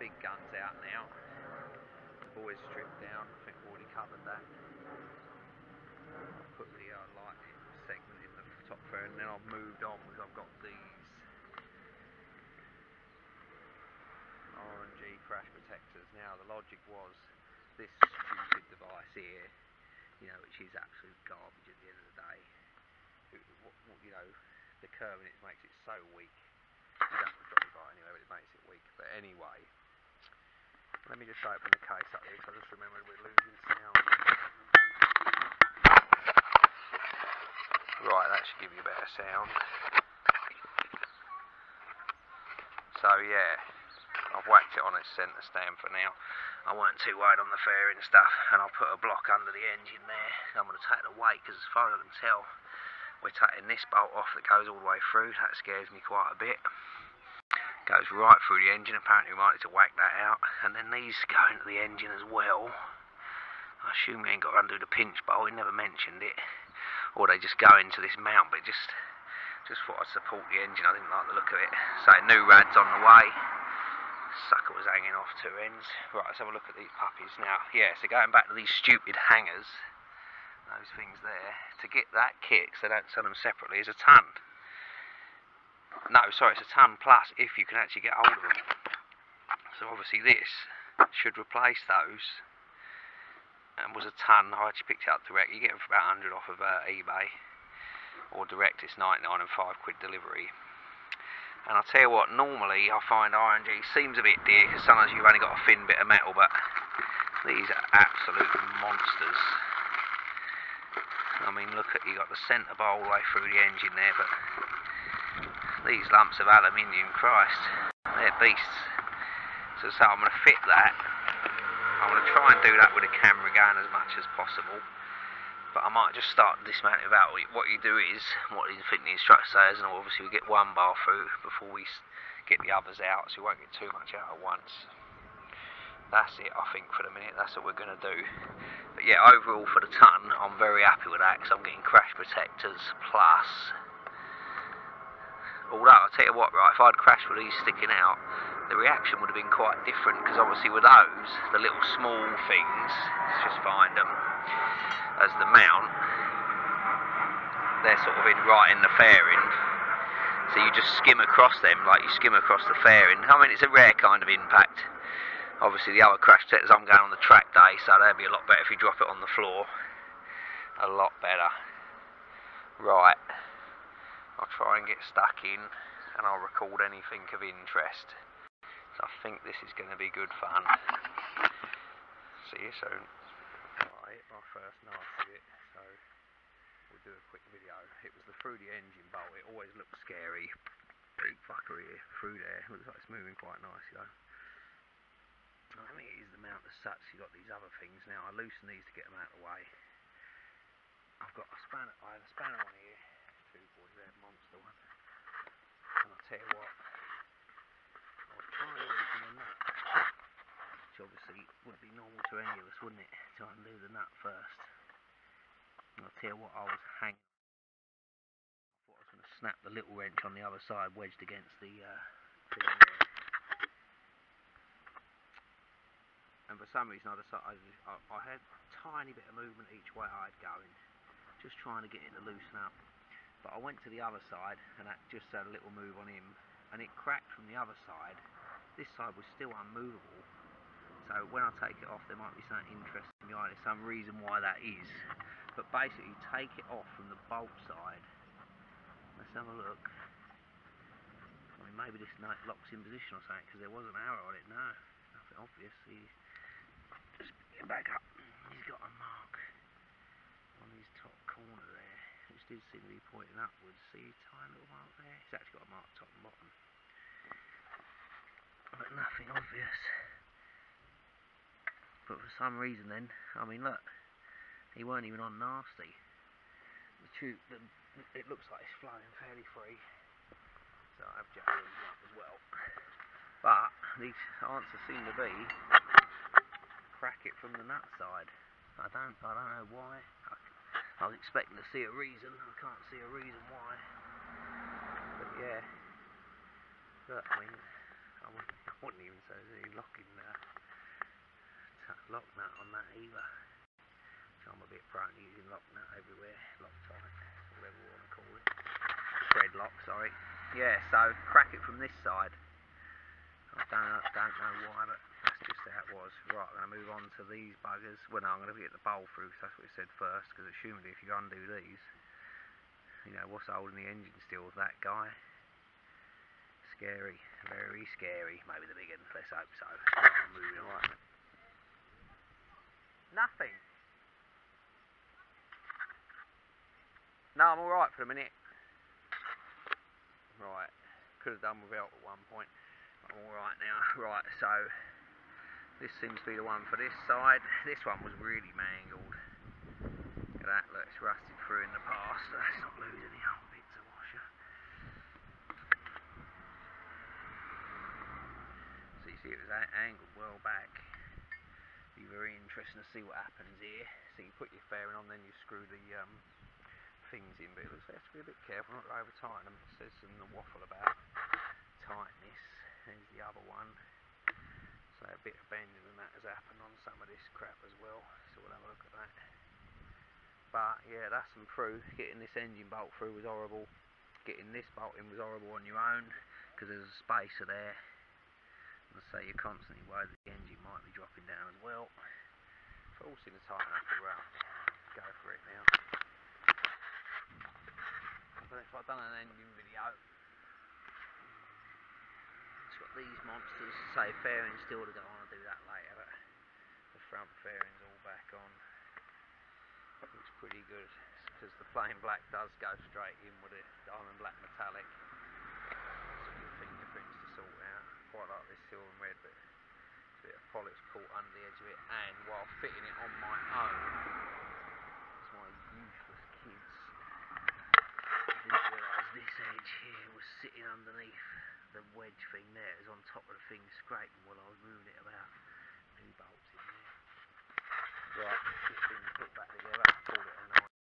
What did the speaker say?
big guns out now. The boys stripped down, I think we've already covered that. Put the light segment in the top fairing, and then I've moved on because I've got these R&G crash protectors. Now the logic was this stupid device here, you know, which is absolute garbage at the end of the day. You know, the curve in it makes it so weak. You don't have to drop your bite anyway, but it makes it weak. But anyway, let me just open the case up here because I just remembered we're losing sound. Right, that should give you better sound. So yeah, I've whacked it on its centre stand for now. I weren't too worried on the fairing and stuff, and I'll put a block under the engine there. I'm going to take the weight because as far as I can tell, we're taking this bolt off that goes all the way through. That scares me quite a bit. Goes right through the engine. Apparently we might need to whack that out. And then these go into the engine as well. I assume we ain't got to undo the pinch bolt. He never mentioned it. Or they just go into this mount, but just thought I'd support the engine. I didn't like the look of it. So new rad's on the way. Sucker was hanging off two ends. Right, let's have a look at these puppies now. Yeah, so going back to these stupid hangers, those things there, to get that kit, because they don't sell them separately, is £1 ton. No, sorry, it's £1 ton plus if you can actually get hold of them. So obviously this should replace those, and was £1 ton. I actually picked it up direct. You get them for about 100 off of eBay, or direct it's 99 and £5 delivery. And I'll tell you what, normally I find R&G seems a bit dear because sometimes you've only got a thin bit of metal, but these are absolute monsters. I mean, look at, you got the centre bar all the way through the engine there, but these lumps of aluminium, Christ, they're beasts. So I'm going to fit that. I'm going to try and do that with the camera going as much as possible, but I might just start dismantling without. What you do is, what the instructor says, and obviously we get one bar through before we get the others out, so we won't get too much out at once. That's it, I think, for the minute. That's what we're going to do. But yeah, overall for the ton, I'm very happy with that because I'm getting crash protectors plus. Although, I'll tell you what, right, if I'd crashed with these sticking out, the reaction would have been quite different because obviously with those, the little small things, let's just find them, as the mount, they're sort of right in the fairing. So you just skim across them like you skim across the fairing. I mean, it's a rare kind of impact. Obviously the other crash protectors I'm going on the track day, so they'd be a lot better if you drop it on the floor. A lot better. Right. I'll try and get stuck in and I'll record anything of interest. So I think this is going to be good fun. See you soon. Right, my first nasty bit, so we'll do a quick video. It was the through the engine bolt. It always looks scary. Big fucker here, through there. Looks like it's moving quite nicely though. I think it is the mount as such. You've got these other things now. I loosen these to get them out of the way. I've got a spanner. I have a spanner on here. Two boys there, monster one. And I'll tell you what, I was trying to loosen the nut, which obviously would be normal to any of us, wouldn't it? To undo the nut first. And I'll tell you what, I was hanging. I thought I was going to snap the little wrench on the other side, wedged against the thing there. And for some reason I decided I had a tiny bit of movement each way I'd going, just trying to get it to loosen up. But I went to the other side and that just had a little move on him, and it cracked from the other side. This side was still unmovable, so when I take it off there might be something interesting behind it, some reason why that is. But basically take it off from the bolt side. Let's have a look. I mean, maybe this nut locks in position or something because there was an arrow on it. No, nothing obvious. Just get back up. He's got a mark on his top corner there, which did seem to be pointing upwards. See a tiny little mark there? He's actually got a mark top and bottom, but nothing obvious. But for some reason then, I mean look, he weren't even on nasty. The tube, it looks like it's flowing fairly free. So I've jacked these up as well. But the answer seemed to be crack it from the nut side. I don't know why. I was expecting to see a reason. I can't see a reason why. But yeah, look, I mean, I wouldn't even say there's any locking lock nut on that either. So I'm a bit prone to using lock nut everywhere, Loctite, whatever you want to call it. Thread lock, sorry. Yeah, so crack it from this side. I don't know why, but that's just how it was. Right, I'm going to move on to these buggers. Well, no, I'm going to get the bowl through, because that's what it said first, because assumably if you undo these, you know, what's holding the engine still? That guy. Scary, very scary. Maybe the big one, let's hope so. Right, I'm moving on. Nothing. No, I'm alright for the minute. Right, could have done without at one point. I'm alright now. Right, so this seems to be the one for this side. This one was really mangled. Look at that, look, it's rusted through in the past. Let's not lose any old bits of washer. So you see it was angled well back. Be very interesting to see what happens here. So you put your fairing on, then you screw the things in, but it looks like you have to be a bit careful not to over tighten them. It says in the waffle about tightness. There's the other one. So a bit of bending and that has happened on some of this crap as well. So we'll have a look at that. But yeah, that's them through. Getting this engine bolt through was horrible. Getting this bolt in was horrible on your own, because there's a spacer there. And I say you're constantly worried that the engine might be dropping down as well. Forcing to tighten up the rail. Go for it now. But if I'd done an engine video, it's got these monsters, say fairing still to go on, I'll do that later, but the front fairing's all back on. Looks pretty good, because the plain black does go straight in with it, diamond black metallic. Some good fingerprints to sort out. Quite like this silver and red, but a bit of polish caught under the edge of it, and while fitting it on my own, as my useless kids, I didn't realise this edge here was sitting underneath the wedge thing there. It was on top of the thing scraping while I was moving it about. New bolts in there. Right, this thing's put back together.